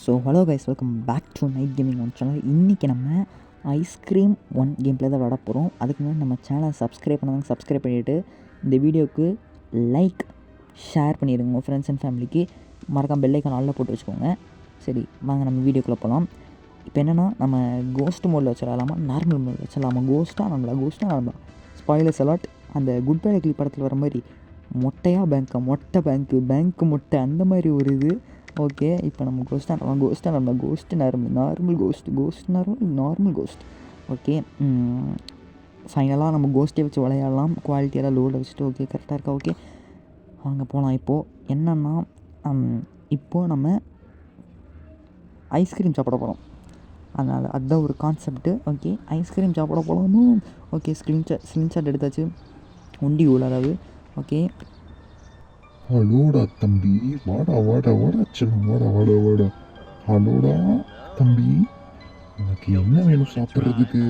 So hello guys, welcome back to night gaming one channel. இன்றைக்கி நம்ம ice cream one game play தான் விளாட போகிறோம். அதுக்கு முன்னாடி நம்ம சேனலை சப்ஸ்கிரைப் பண்ணாங்க, சப்ஸ்கிரைப் பண்ணிவிட்டு இந்த வீடியோவுக்கு லைக் ஷேர் பண்ணிடுங்க உங்கள் ஃப்ரெண்ட்ஸ் அண்ட் ஃபேமிலிக்கு. மறக்காம பெல் ஐக்கான் ஆல்ல போட்டு வச்சுக்கோங்க. சரி வாங்க நம்ம வீடியோக்குள்ளே போகலாம். இப்போ என்னென்னா, நம்ம கோஸ்ட் மோடில் வச்சிடலாமா, நார்மல் மோடில் வச்சிடலாமா? கோஸ்ட்டாக நம்மளா ஸ்பாயிலர்ஸ் அலாட். அந்த குட் பை அக்லி படத்தில் வர மாதிரி மொட்டையாக மொட்டை பேங்க்கு மொட்டை அந்த மாதிரி ஒரு இது. ஓகே, இப்போ நம்ம நார்மல் கோஸ்ட். ஓகே, ஃபைனலாக நம்ம கோஸ்ட்டே வச்சு விளையாடலாம். குவாலிட்டியெல்லாம் லோவில் வச்சுட்டு. ஓகே, கரெக்டாக இருக்கா? ஓகே வாங்க போகலாம். இப்போது என்னென்னா, இப்போது நம்ம ஐஸ்கிரீம் சாப்பிட போகிறோம். அதனால் அதுதான் ஒரு கான்செப்ட்டு. ஓகே, ஐஸ்கிரீம் சாப்பிட போகலாமோ? ஓகே, ஸ்க்ரீன்ஷாட் எடுத்தாச்சு. ஒண்டி அதாவது. ஓகே, ஹலோடா தம்பி, வாடா செல்லம், வாடா. ஹலோடா தம்பி, உனக்கு என்ன வேணும் சாப்பிட்றதுக்கு?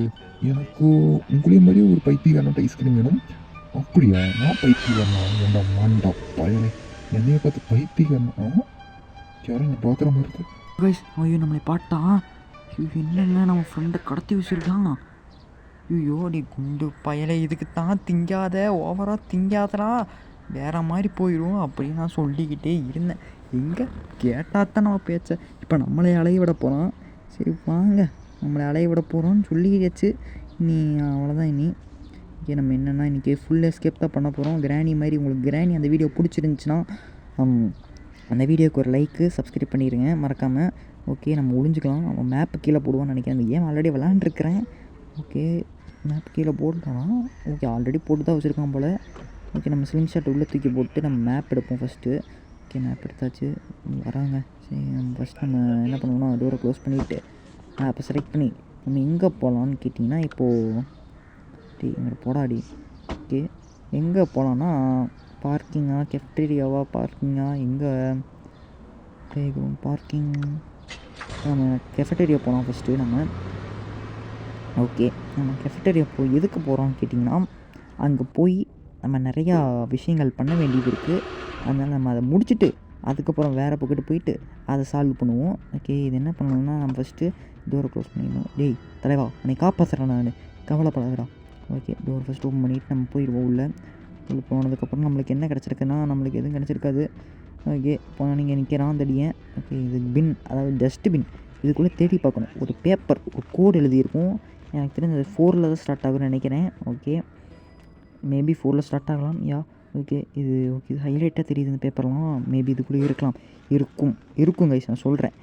எனக்கு உங்களே மாதிரியே ஒரு பைத்தியக்காரன் ஐஸ்கிரீம் வேணும். அப்படியா? நான் பைத்தியக்காரனா? ஏண்டா மாண்டா பயனே, என்னைய பார்த்து பைத்தியக்காரனா? யாரும் என்ன பார்க்குற மாதிரி இருக்கு. கைஸ், ஐயோ நம்மளை பாட்டான். என்னங்க நம்ம ஃப்ரெண்டை கடத்தி வச்சுருக்கான். ஐயோ நீ குண்டு பயலை, இதுக்கு தான் திங்காத, ஓவராக திங்காதடா, வேறு மாதிரி போயிடும் அப்படின்னு நான் சொல்லிக்கிட்டே இருந்தேன். எங்கே கேட்டாத்தான் நம்ம பேச்ச. இப்போ நம்மளை அலைய விட போகிறோம். சரி வாங்க, நம்மளை அலைய விட போகிறோன்னு சொல்லியாச்சு. நீ அவ்வளோதான். இங்கே நம்ம என்னென்னா, இன்றைக்கி ஃபுல் எஸ்கேப் தான் பண்ண போகிறோம். கிராணி மாதிரி. உங்களுக்கு கிராணி அந்த வீடியோ பிடிச்சிருந்துச்சின்னா அந்த வீடியோக்கு ஒரு லைக்கு, சப்ஸ்கிரைப் பண்ணிடுங்க மறக்காமல். ஓகே, நம்ம ஒளிஞ்சிக்கலாம். அவன் மேப்பு கீழே போடுவான்னு நினைக்கிறேன். அந்த கேம் ஆல்ரெடி விளாண்டுருக்கிறேன். ஓகே, மேப் கீழே போட்டுட்டானா? ஓகே, ஆல்ரெடி போட்டு தான் வச்சுருக்கான் போல். ஓகே, நம்ம ஸ்க்ரீன்ஷாட் உள்ளே தூக்கி போட்டு நம்ம மேப் எடுப்போம் ஃபஸ்ட்டு. ஓகே, மேப் எடுத்தாச்சு. வராங்க. சரி, நம்ம ஃபஸ்ட் நம்ம என்ன பண்ணுவோம்னா, டோரை க்ளோஸ் பண்ணிவிட்டு மேப்பை செலக்ட் பண்ணி நம்ம எங்கே போகலான்னு கேட்டிங்கன்னா, இப்போது எங்கே போடாடி. ஓகே, எங்கே போகலான்னா, பார்க்கிங்கா, கெஃப்டேரியாவா, பார்க்கிங்கா, எங்கே பார்க்கிங், நம்ம கெஃபட்டேரியா போகலாம் ஃபஸ்ட்டு நம்ம. ஓகே, நம்ம கெஃபட்டேரியா போய் எதுக்கு போகிறோம்னு கேட்டிங்கன்னா, அங்கே போய் நம்ம நிறையா விஷயங்கள் பண்ண வேண்டியது இருக்குது. அதனால் நம்ம அதை முடிச்சுட்டு அதுக்கப்புறம் வேறு பக்கத்து போயிட்டு அதை சால்வ் பண்ணுவோம். ஓகே, இது என்ன பண்ணணும்னா, நம்ம ஃபஸ்ட்டு டோரை க்ளோஸ் பண்ணிடணும். டேய் தலைவா, உன்னை காப்பாற்றுறேன் நான், கவலைப்படாதடா. ஓகே, டோர் ஃபஸ்ட்டு ஓப்பன் பண்ணிவிட்டு நம்ம போயிடுவோம் உள்ளே போனதுக்கப்புறம் நம்மளுக்கு என்ன கிடச்சிருக்குன்னா, நம்மளுக்கு எதுவும் கிடச்சிருக்காது. ஓகே, போனால் நீங்கள் நிற்கிறான் தடியேன். ஓகே, இது பின், அதாவது டஸ்ட்பின். இதுக்குள்ளே தேடி பார்க்கணும். ஒரு பேப்பர், ஒரு கோடு எழுதியிருக்கும். எனக்கு தெரிஞ்சது 4ல் தான் ஸ்டார்ட் ஆகும்னு நினைக்கிறேன். ஓகே, மேபி 4ல் ஸ்டார்ட் ஆகலாம். ஓகே, இது ஹைலைட்டாக தெரியுது இந்த பேப்பர்லாம். மேபி இதுக்குள்ளே இருக்கும் கைஸ், நான் சொல்கிறேன்.